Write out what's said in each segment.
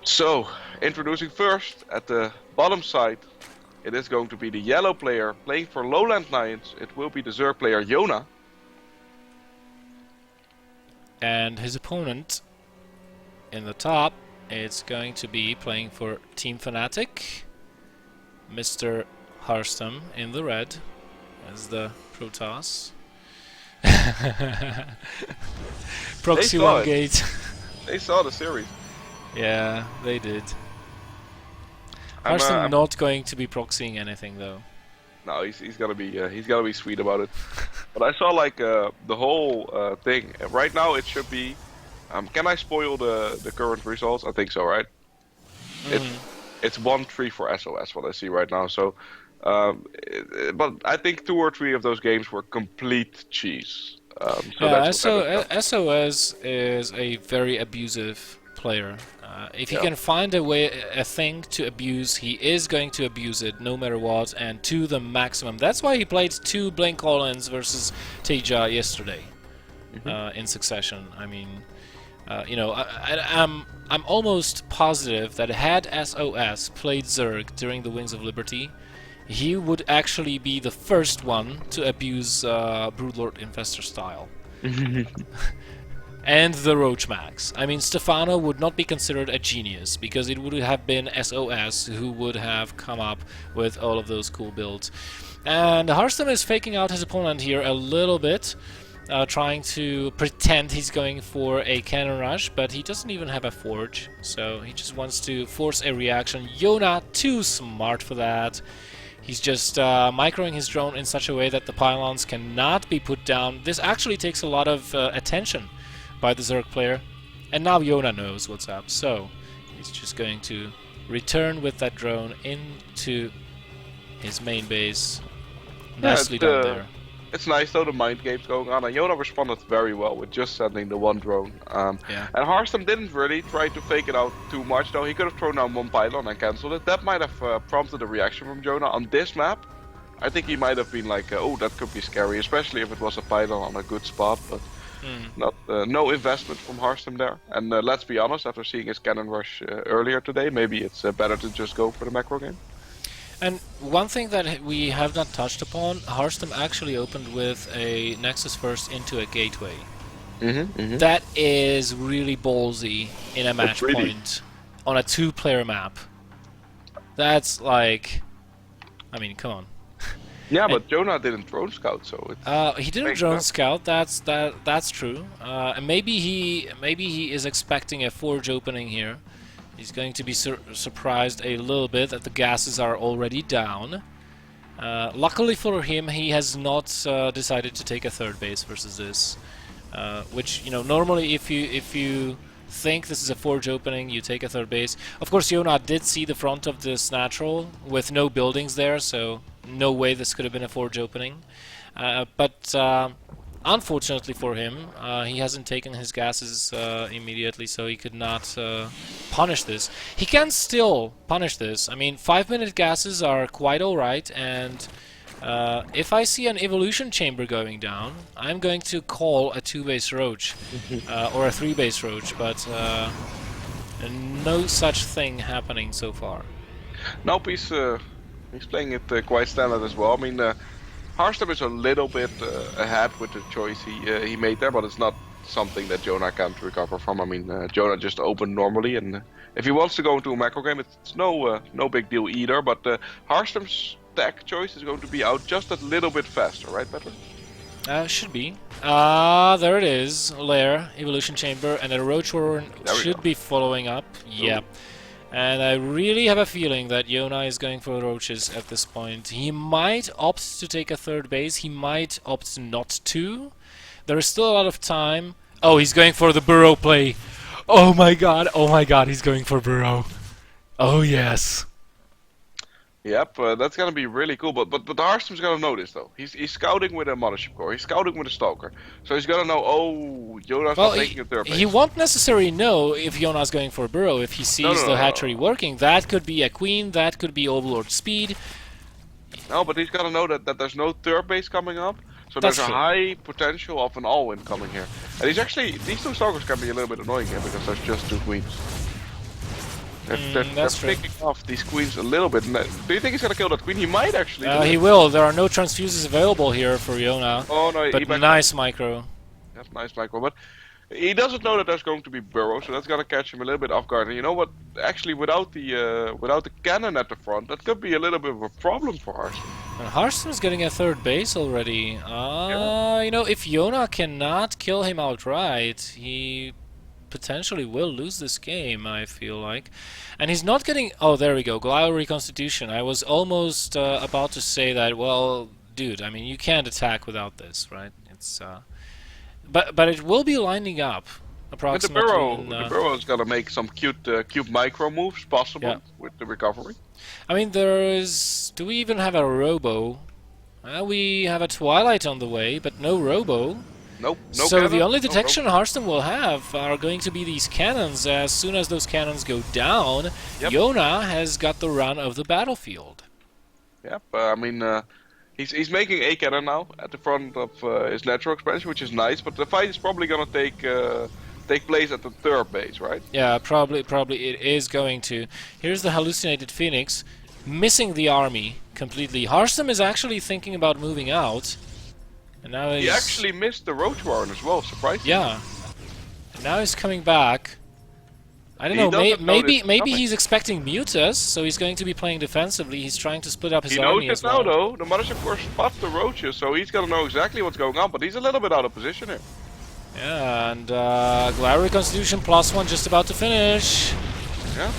So, introducing first at the bottom side, it is going to be the yellow player playing for Lowland Lions. It will be the Zerg player Jona. And his opponent in the top, it's going to be playing for Team Fnatc, Mr. Harstem in the red as the Protoss. Proxy one gate. They saw the series. Yeah, they did. Harstem not going to be proxying anything though. No, he's gotta be sweet about it. But I saw like the whole thing. Right now it should be. Can I spoil the current results? I think so, right? It's 1-3 for SOS. What I see right now. So, but I think 2 or 3 of those games were complete cheese. Yeah, SOS is a very abusive player. If he can find a thing to abuse, he is going to abuse it no matter what, and to the maximum. That's why he played 2 Blink All-ins versus Teja yesterday in succession. I mean, you know, I'm almost positive that had SOS played Zerg during the Wings of Liberty, he would actually be the first one to abuse Broodlord Infestor style. And the Roach Max. I mean, Stefano would not be considered a genius, because it would have been SOS who would have come up with all of those cool builds. And Harstem is faking out his opponent here a little bit, trying to pretend he's going for a cannon rush, but he doesn't even have a forge, so he just wants to force a reaction. Jona, too smart for that. He's just microing his drone in such a way that the pylons cannot be put down. This actually takes a lot of attention by the Zerg player, and now Jona knows what's up, so he's just going to return with that drone into his main base. Nicely done there. It's nice though, the mind games going on, and Jona responded very well with just sending the 1 drone. And Harstem didn't really try to fake it out too much though. He could have thrown down 1 pylon and cancelled it. That might have prompted a reaction from Jona on this map. I think he might have been like, oh, that could be scary, especially if it was a pylon on a good spot, but no investment from Harstem there. And let's be honest, after seeing his cannon rush earlier today, maybe it's better to just go for the macro game. And one thing that we have not touched upon, Harstem actually opened with a Nexus first into a gateway. That is really ballsy in a match point on a 2-player map. That's like, I mean, come on. Yeah, but Jona didn't drone scout, so it's he didn't drone scout. That's true. And maybe he is expecting a forge opening here. He's going to be surprised a little bit that the gases are already down. Luckily for him, he has not decided to take a 3rd base versus this, which, you know, normally if you think this is a forge opening, you take a 3rd base. Of course, Jona did see the front of this natural with no buildings there, so no way this could have been a forge opening. But unfortunately for him, he hasn't taken his gases immediately, so he could not punish this. He can still punish this. I mean, 5-minute gases are quite alright, and if I see an evolution chamber going down, I'm going to call a 2-base roach, or a 3-base roach, but no such thing happening so far. Nope, he's playing it quite standard as well. I mean, Harstem is a little bit ahead with the choice he made there, but it's not something that Jona can't recover from. I mean, Jona just opened normally, and if he wants to go into a macro game, it's no big deal either. But Harstem's tech choice is going to be out just a little bit faster, right, Patrick? Should be. There it is. Lair, evolution chamber, and a roach warren should be following up. Yeah. And I really have a feeling that Jona is going for roaches at this point. He might opt to take a 3rd base. He might opt not to. There is still a lot of time. Oh, he's going for the burrow play. Oh my god, he's going for burrow. Oh yes. Yep, that's gonna be really cool. But Harstem's gonna know this though. He's scouting with a mothership core. He's scouting with a stalker. So he's gonna know. Oh, Jona's not taking a 3rd base. He won't necessarily know if Jona's going for a burrow. If he sees the hatchery working, that could be a queen. That could be overlord speed. No, but he's gotta know that there's no 3rd base coming up. So there's a high potential of an all-in coming here. And he's actually, these 2 stalkers can be a little bit annoying here because there's just 2 queens. They're picking off these queens a little bit. Do you think he's gonna kill that queen? He might actually. He will. There are no transfuses available here for Jona. Oh no! But nice micro. That's nice micro, but he doesn't know that there's going to be burrow, so that's gonna catch him a little bit off guard. And you know what? Actually, without the cannon at the front, that could be a little bit of a problem for Harstem. And Harstem is getting a third base already. You know, if Jona cannot kill him outright, he potentially will lose this game, I feel like. And he's not getting... Oh, there we go. Glial Reconstitution. I was almost about to say that, well, dude, I mean, you can't attack without this, right? It's... But it will be lining up approximately. The burrow is gonna make some cute micro moves possible with the recovery. I mean, there is... Do we even have a robo? We have a Twilight on the way, but no robo. Nope, no so cannon, the only detection Harstem will have are going to be these cannons. As soon as those cannons go down, Jona has got the run of the battlefield. Yep, I mean, he's making a cannon now at the front of his natural expansion, which is nice. But the fight is probably gonna take place at the third base, right? Yeah, probably it is going to. Here's the hallucinated Phoenix, missing the army completely. Harstem is actually thinking about moving out. And now he actually missed the Roach Warren as well, surprisingly. Yeah. And now he's coming back. I don't know, maybe he's expecting Mutas, so he's going to be playing defensively. He's trying to split up his army as well. He knows it now, though. The Mothership Force spots the Roaches, so he's gonna know exactly what's going on, but he's a little bit out of position here. Yeah, and Glial Reconstitution +1 just about to finish. Yeah.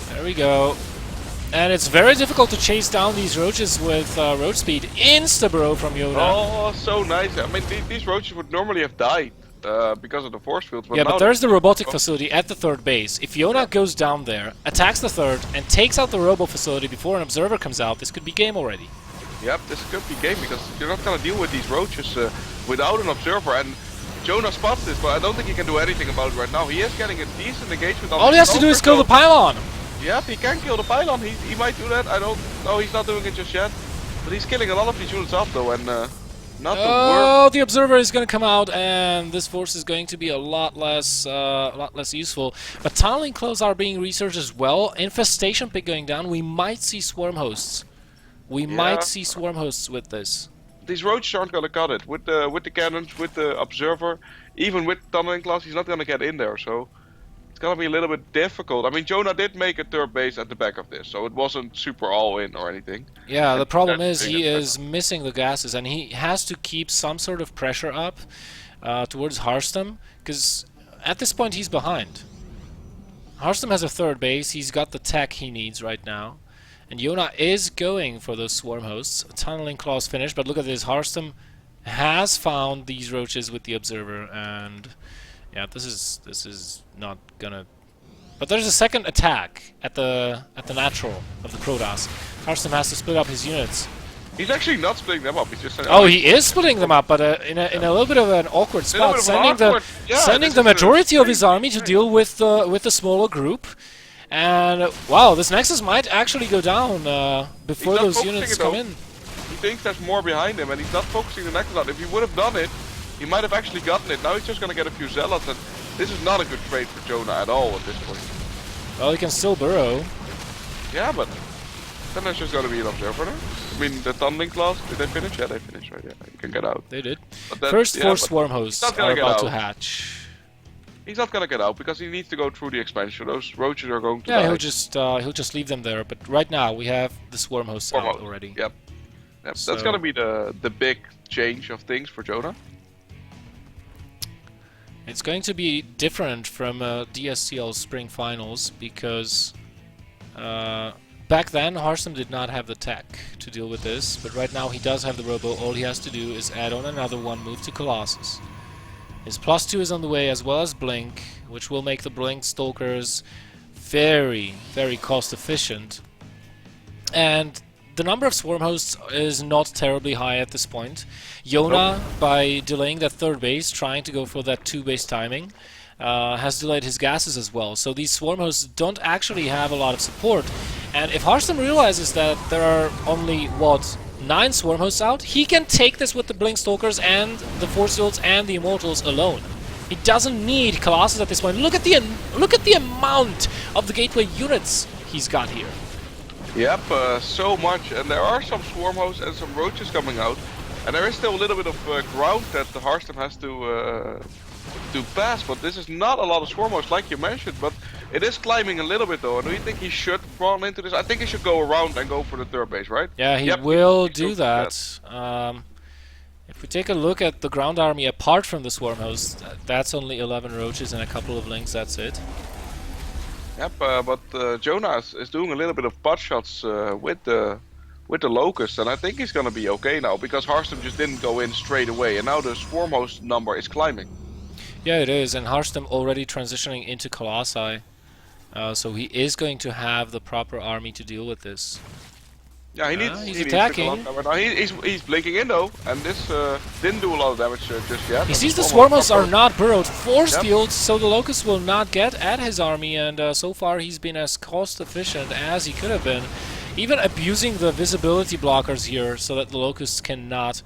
There we go. And it's very difficult to chase down these Roaches with road speed. Insta-bro from Jona. Oh, so nice. I mean, these Roaches would normally have died because of the force field. Yeah, but there's the robotic facility at the third base. If Jona goes down there, attacks the third, and takes out the robo facility before an observer comes out, this could be game already. Yep, this could be game, because you're not going to deal with these Roaches without an observer. And Jona spots this, but I don't think he can do anything about it right now. He is getting a decent engagement on all he has to do is kill the pylon. Yep, he can kill the pylon. He might do that. I don't know. He's not doing it just yet. But he's killing a lot of these units off, though, and not the work. The observer is going to come out, and this force is going to be a lot less useful. But tunneling clothes are being researched as well. Infestation pick going down. We might see swarm hosts. We might see swarm hosts with this. These Roaches aren't going to cut it with the cannons, with the observer, even with tunneling class. He's not going to get in there, so. It's gonna be a little bit difficult. I mean, Jona did make a third base at the back of this, so it wasn't super all-in or anything. Yeah, the problem is he is missing the gases, and he has to keep some sort of pressure up towards Harstem, because at this point he's behind. Harstem has a third base, he's got the tech he needs right now, and Jona is going for those swarm hosts. Tunneling claws finished, but look at this, Harstem has found these Roaches with the observer, and yeah, this is not gonna. But there's a second attack at the natural of the Protoss. Harstem has to split up his units. He's actually not splitting them up. He's just saying, oh, he is splitting them up, but in a little bit of an awkward spot, sending the majority of his army to deal with the smaller group. And wow, this Nexus might actually go down before those units come in. He thinks there's more behind him, and he's not focusing the Nexus on. If he would have done it, he might have actually gotten it. Now he's just going to get a few Zealots, and this is not a good trade for Jona at all at this point. Well, he can still burrow. Yeah, but then there's just going to be an observer there. I mean, the tunneling class, did they finish? Yeah, they finished, right? Yeah, you can get out. They did. First four swarm hosts are about to hatch. He's not going to get out because he needs to go through the expansion. Those Roaches are going to die. He'll just leave them there. But right now we have the swarm hosts out already. Yep. So that's going to be the big change of things for Jona. It's going to be different from DSCL Spring Finals because back then Harstem did not have the tech to deal with this, but right now he does have the robo. All he has to do is add on another one move to Colossus. His +2 is on the way, as well as Blink, which will make the Blink Stalkers very, very cost efficient. And the number of swarm hosts is not terribly high at this point. Jona, by delaying that third base, trying to go for that 2-base timing, has delayed his gases as well. So these swarm hosts don't actually have a lot of support. And if Harstem realizes that there are only, 9 swarm hosts out, he can take this with the Blink Stalkers and the Force Fields and the Immortals alone. He doesn't need Colossus at this point. Look at the amount of the gateway units he's got here. Yep, so much, and there are some swarm hosts and some roaches coming out, and there is still a little bit of ground that the Harstem has to pass, but this is not a lot of swarm hosts like you mentioned, but it is climbing a little bit though. Do you think he should run into this? I think he should go around and go for the third base, right? Yeah, he will do that. If we take a look at the ground army apart from the swarm hosts, that's only 11 roaches and a couple of links, that's it. Yep, but Jona is doing a little bit of pot shots with the locust, and I think he's gonna be okay now because Harstem just didn't go in straight away, and now the swarm host number is climbing. Yeah, it is, and Harstem already transitioning into Colossi, so he is going to have the proper army to deal with this. Yeah, he's attacking. He's blinking in though, and this didn't do a lot of damage just yet. He sees the swarm hosts are not burrowed, force fields, so the locust will not get at his army, and so far he's been as cost efficient as he could have been, even abusing the visibility blockers here so that the locusts cannot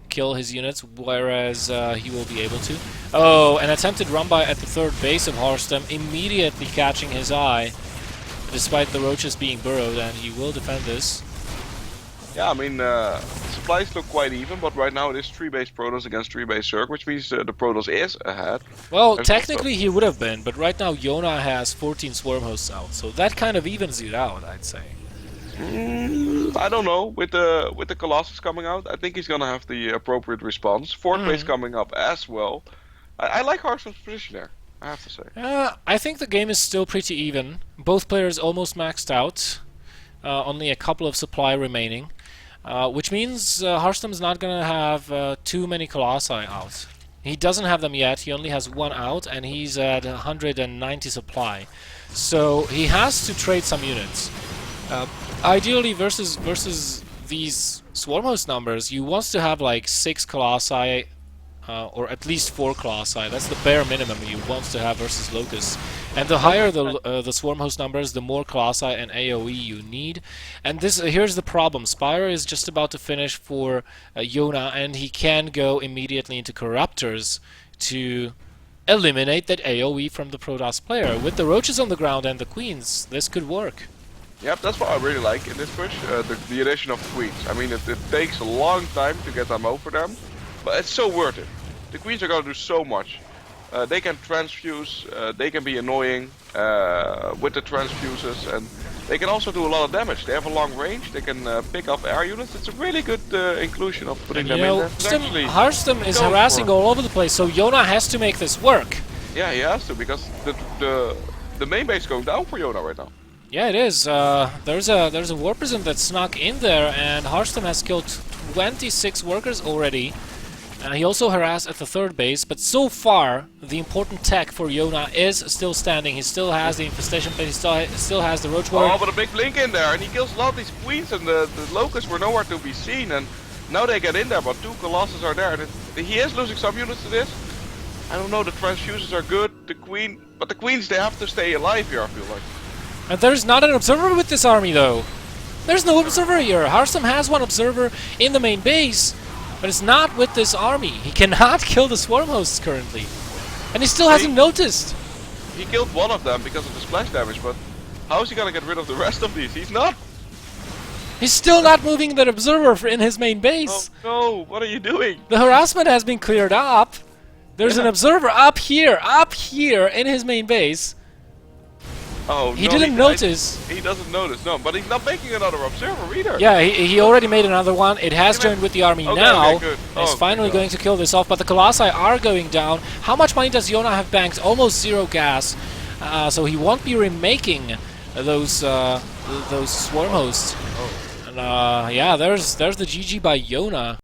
kill his units, whereas he will be able to. Oh, an attempted run-by at the third base of Harstem, immediately catching his eye, despite the roaches being burrowed, and he will defend this. Yeah, I mean, supplies look quite even, but right now it is 3-base Protoss against 3-base Zerg, which means the Protoss is ahead. Well, technically he would have been, but right now Jona has 14 swarm hosts out, so that kind of evens it out, I'd say. I don't know. With the Colossus coming out, I think he's gonna have the appropriate response. Fourth base coming up as well. I like Harstem's position there, I have to say. I think the game is still pretty even. Both players almost maxed out. Only a couple of supply remaining. Which means Harstem's not gonna have too many Colossi out. He doesn't have them yet, he only has one out, and he's at 190 supply. So he has to trade some units. Ideally, versus these swarm host numbers, you want to have like 6 Colossi, or at least 4 Colossi. That's the bare minimum you want to have versus Locust. And the higher the swarm host numbers, the more Colossi and AoE you need. And this here's the problem. Spire is just about to finish for Jona, and he can go immediately into Corruptors to eliminate that AoE from the Protoss player. With the roaches on the ground and the queens, this could work. Yep, that's what I really like in this push, the addition of queens. I mean, it takes a long time to get them over them, but it's so worth it. The queens are going to do so much. They can transfuse, they can be annoying with the transfuses, and they can also do a lot of damage. They have a long range, they can pick up air units. It's a really good inclusion of putting them in there. Harstem is harassing all over the place, so Jona has to make this work. Yeah, he has to, because the main base is going down for Jona right now. Yeah, it is. There's a war prison that snuck in there, and Harstem has killed 26 workers already. He also harassed at the third base, but so far the important tech for Jona is still standing. He still has the infestation plate, he still has the roach warrior. Oh, but a big blink in there, and he kills a lot of these queens, and the locusts were nowhere to be seen, and now they get in there, but 2 colossus are there, and he is losing some units to this. I don't know, the transfuses are good, but the queens, they have to stay alive here, I feel like. And there's not an observer with this army, though. There's no observer here. Harstem has one observer in the main base, but it's not with this army. He cannot kill the swarm hosts currently. And he still hasn't noticed. He killed one of them because of the splash damage, but how is he gonna get rid of the rest of these? He's not. He's still not moving that observer in his main base. Oh no, what are you doing? The harassment has been cleared up. There's an observer up here in his main base. Oh, he didn't notice. He doesn't notice, no, but he's not making another observer either. Yeah, he already made another one. It has joined with the army now. Okay, He's finally going to kill this off, but the Colossi are going down. How much money does Jona have banked? Almost 0 gas. So he won't be remaking those swarm hosts. And yeah, there's the GG by Jona.